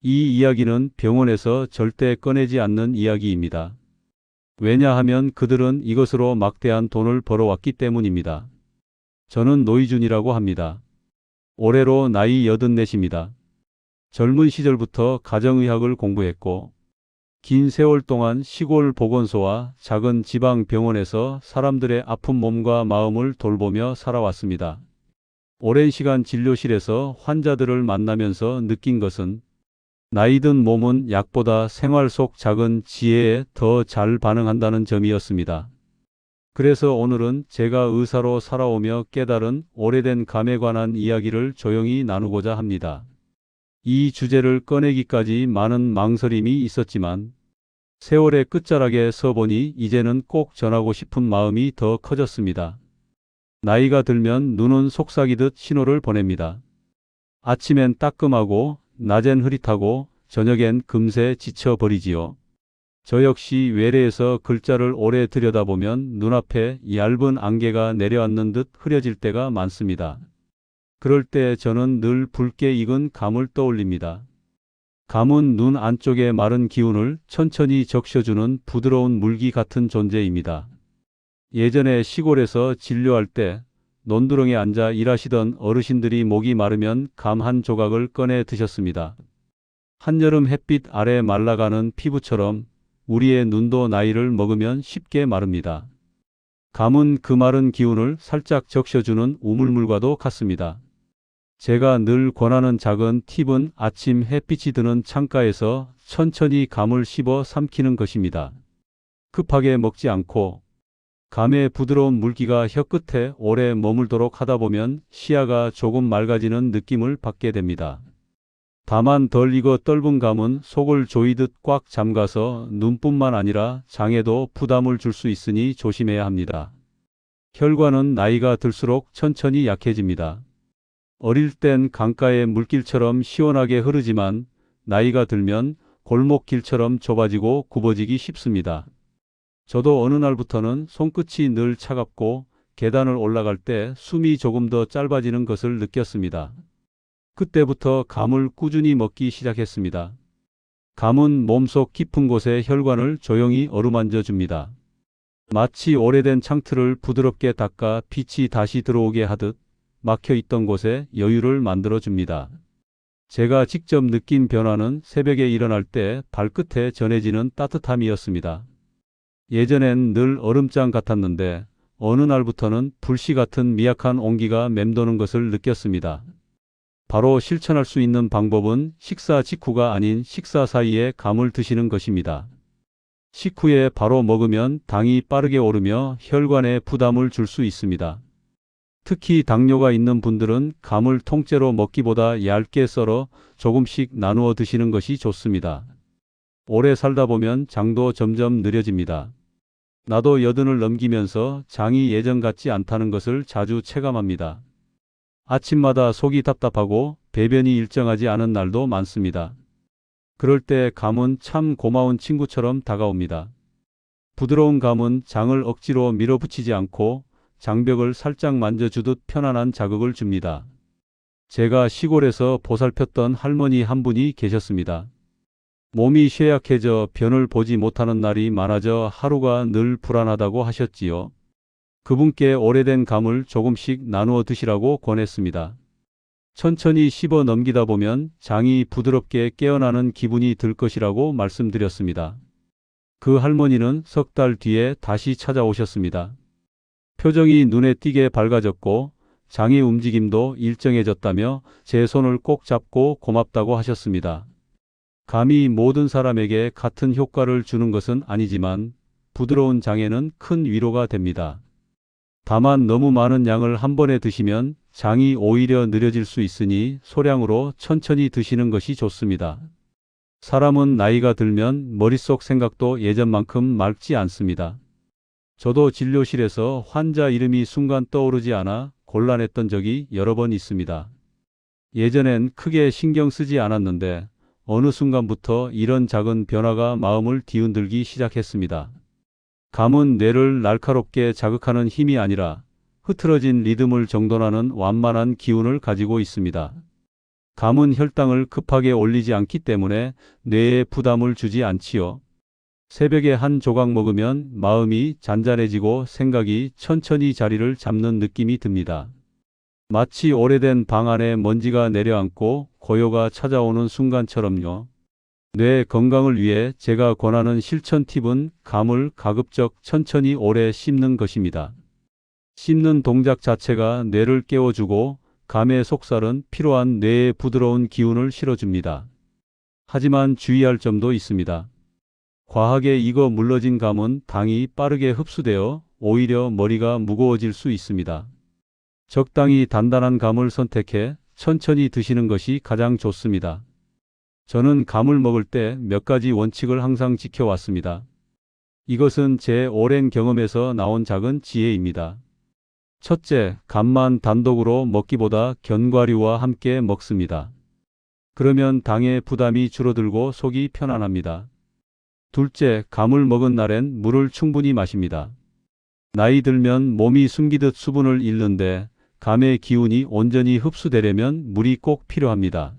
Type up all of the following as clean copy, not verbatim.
이 이야기는 병원에서 절대 꺼내지 않는 이야기입니다. 왜냐하면 그들은 이것으로 막대한 돈을 벌어왔기 때문입니다. 저는 노이준이라고 합니다. 올해로 나이 84입니다. 젊은 시절부터 가정의학을 공부했고 긴 세월 동안 시골 보건소와 작은 지방 병원에서 사람들의 아픈 몸과 마음을 돌보며 살아왔습니다. 오랜 시간 진료실에서 환자들을 만나면서 느낀 것은 나이 든 몸은 약보다 생활 속 작은 지혜에 더 잘 반응한다는 점이었습니다. 그래서 오늘은 제가 의사로 살아오며 깨달은 오래된 감에 관한 이야기를 조용히 나누고자 합니다. 이 주제를 꺼내기까지 많은 망설임이 있었지만 세월의 끝자락에 서보니 이제는 꼭 전하고 싶은 마음이 더 커졌습니다. 나이가 들면 눈은 속삭이듯 신호를 보냅니다. 아침엔 따끔하고 낮엔 흐릿하고 저녁엔 금세 지쳐버리지요. 저 역시 외래에서 글자를 오래 들여다보면 눈앞에 얇은 안개가 내려앉는 듯 흐려질 때가 많습니다. 그럴 때 저는 늘 붉게 익은 감을 떠올립니다. 감은 눈 안쪽의 마른 기운을 천천히 적셔주는 부드러운 물기 같은 존재입니다. 예전에 시골에서 진료할 때 논두렁에 앉아 일하시던 어르신들이 목이 마르면 감 한 조각을 꺼내 드셨습니다. 한여름 햇빛 아래 말라가는 피부처럼 우리의 눈도 나이를 먹으면 쉽게 마릅니다. 감은 그 마른 기운을 살짝 적셔주는 우물물과도 같습니다. 제가 늘 권하는 작은 팁은 아침 햇빛이 드는 창가에서 천천히 감을 씹어 삼키는 것입니다. 급하게 먹지 않고 감의 부드러운 물기가 혀끝에 오래 머물도록 하다 보면 시야가 조금 맑아지는 느낌을 받게 됩니다. 다만 덜 익어 떫은 감은 속을 조이듯 꽉 잠가서 눈뿐만 아니라 장에도 부담을 줄 수 있으니 조심해야 합니다. 혈관은 나이가 들수록 천천히 약해집니다. 어릴 땐 강가의 물길처럼 시원하게 흐르지만 나이가 들면 골목길처럼 좁아지고 굽어지기 쉽습니다. 저도 어느 날부터는 손끝이 늘 차갑고 계단을 올라갈 때 숨이 조금 더 짧아지는 것을 느꼈습니다. 그때부터 감을 꾸준히 먹기 시작했습니다. 감은 몸속 깊은 곳의 혈관을 조용히 어루만져 줍니다. 마치 오래된 창틀을 부드럽게 닦아 빛이 다시 들어오게 하듯 막혀 있던 곳에 여유를 만들어 줍니다. 제가 직접 느낀 변화는 새벽에 일어날 때 발끝에 전해지는 따뜻함이었습니다. 예전엔 늘 얼음장 같았는데 어느 날부터는 불씨 같은 미약한 온기가 맴도는 것을 느꼈습니다. 바로 실천할 수 있는 방법은 식사 직후가 아닌 식사 사이에 감을 드시는 것입니다. 식후에 바로 먹으면 당이 빠르게 오르며 혈관에 부담을 줄 수 있습니다. 특히 당뇨가 있는 분들은 감을 통째로 먹기보다 얇게 썰어 조금씩 나누어 드시는 것이 좋습니다. 오래 살다 보면 장도 점점 느려집니다. 나도 80을 넘기면서 장이 예전 같지 않다는 것을 자주 체감합니다. 아침마다 속이 답답하고 배변이 일정하지 않은 날도 많습니다. 그럴 때 감은 참 고마운 친구처럼 다가옵니다. 부드러운 감은 장을 억지로 밀어붙이지 않고 장벽을 살짝 만져주듯 편안한 자극을 줍니다. 제가 시골에서 보살폈던 할머니 한 분이 계셨습니다. 몸이 쇠약해져 변을 보지 못하는 날이 많아져 하루가 늘 불안하다고 하셨지요. 그분께 오래된 감을 조금씩 나누어 드시라고 권했습니다. 천천히 씹어 넘기다 보면 장이 부드럽게 깨어나는 기분이 들 것이라고 말씀드렸습니다. 그 할머니는 석 달 뒤에 다시 찾아오셨습니다. 표정이 눈에 띄게 밝아졌고 장의 움직임도 일정해졌다며 제 손을 꼭 잡고 고맙다고 하셨습니다. 감이 모든 사람에게 같은 효과를 주는 것은 아니지만 부드러운 장에는 큰 위로가 됩니다. 다만 너무 많은 양을 한 번에 드시면 장이 오히려 느려질 수 있으니 소량으로 천천히 드시는 것이 좋습니다. 사람은 나이가 들면 머릿속 생각도 예전만큼 맑지 않습니다. 저도 진료실에서 환자 이름이 순간 떠오르지 않아 곤란했던 적이 여러 번 있습니다. 예전엔 크게 신경 쓰지 않았는데 어느 순간부터 이런 작은 변화가 마음을 뒤흔들기 시작했습니다. 감은 뇌를 날카롭게 자극하는 힘이 아니라 흐트러진 리듬을 정돈하는 완만한 기운을 가지고 있습니다. 감은 혈당을 급하게 올리지 않기 때문에 뇌에 부담을 주지 않지요. 새벽에 한 조각 먹으면 마음이 잔잔해지고 생각이 천천히 자리를 잡는 느낌이 듭니다. 마치 오래된 방 안에 먼지가 내려앉고 고요가 찾아오는 순간처럼요. 뇌 건강을 위해 제가 권하는 실천 팁은 감을 가급적 천천히 오래 씹는 것입니다. 씹는 동작 자체가 뇌를 깨워주고 감의 속살은 피로한 뇌에 부드러운 기운을 실어줍니다. 하지만 주의할 점도 있습니다. 과하게 익어 물러진 감은 당이 빠르게 흡수되어 오히려 머리가 무거워질 수 있습니다. 적당히 단단한 감을 선택해 천천히 드시는 것이 가장 좋습니다. 저는 감을 먹을 때 몇 가지 원칙을 항상 지켜왔습니다. 이것은 제 오랜 경험에서 나온 작은 지혜입니다. 첫째, 감만 단독으로 먹기보다 견과류와 함께 먹습니다. 그러면 당의 부담이 줄어들고 속이 편안합니다. 둘째, 감을 먹은 날엔 물을 충분히 마십니다. 나이 들면 몸이 숨기듯 수분을 잃는데 감의 기운이 온전히 흡수되려면 물이 꼭 필요합니다.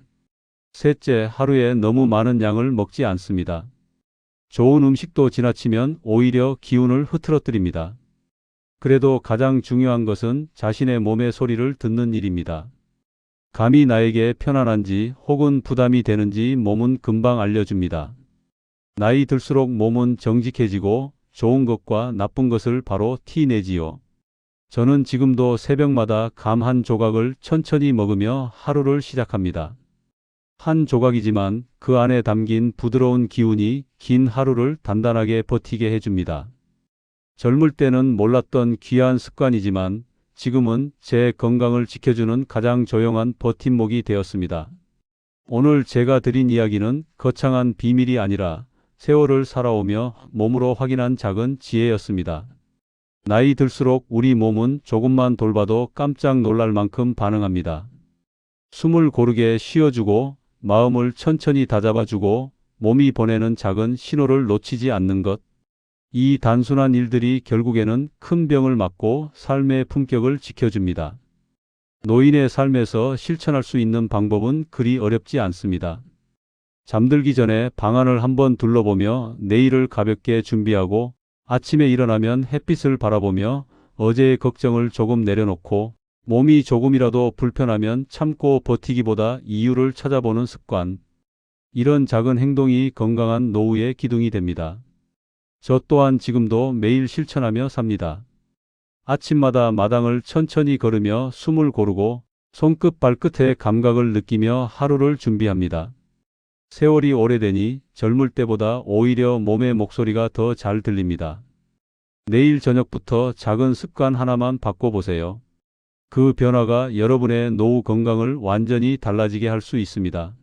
셋째, 하루에 너무 많은 양을 먹지 않습니다. 좋은 음식도 지나치면 오히려 기운을 흐트러뜨립니다. 그래도 가장 중요한 것은 자신의 몸의 소리를 듣는 일입니다. 감이 나에게 편안한지 혹은 부담이 되는지 몸은 금방 알려줍니다. 나이 들수록 몸은 정직해지고 좋은 것과 나쁜 것을 바로 티내지요. 저는 지금도 새벽마다 감 한 조각을 천천히 먹으며 하루를 시작합니다. 한 조각이지만 그 안에 담긴 부드러운 기운이 긴 하루를 단단하게 버티게 해줍니다. 젊을 때는 몰랐던 귀한 습관이지만 지금은 제 건강을 지켜주는 가장 조용한 버팀목이 되었습니다. 오늘 제가 드린 이야기는 거창한 비밀이 아니라 세월을 살아오며 몸으로 확인한 작은 지혜였습니다. 나이 들수록 우리 몸은 조금만 돌봐도 깜짝 놀랄 만큼 반응합니다. 숨을 고르게 쉬어주고 마음을 천천히 다잡아주고 몸이 보내는 작은 신호를 놓치지 않는 것. 이 단순한 일들이 결국에는 큰 병을 막고 삶의 품격을 지켜줍니다. 노인의 삶에서 실천할 수 있는 방법은 그리 어렵지 않습니다. 잠들기 전에 방안을 한번 둘러보며 내일을 가볍게 준비하고 아침에 일어나면 햇빛을 바라보며 어제의 걱정을 조금 내려놓고 몸이 조금이라도 불편하면 참고 버티기보다 이유를 찾아보는 습관. 이런 작은 행동이 건강한 노후의 기둥이 됩니다. 저 또한 지금도 매일 실천하며 삽니다. 아침마다 마당을 천천히 걸으며 숨을 고르고 손끝 발끝의 감각을 느끼며 하루를 준비합니다. 세월이 오래되니 젊을 때보다 오히려 몸의 목소리가 더 잘 들립니다. 내일 저녁부터 작은 습관 하나만 바꿔보세요. 그 변화가 여러분의 노후 건강을 완전히 달라지게 할 수 있습니다.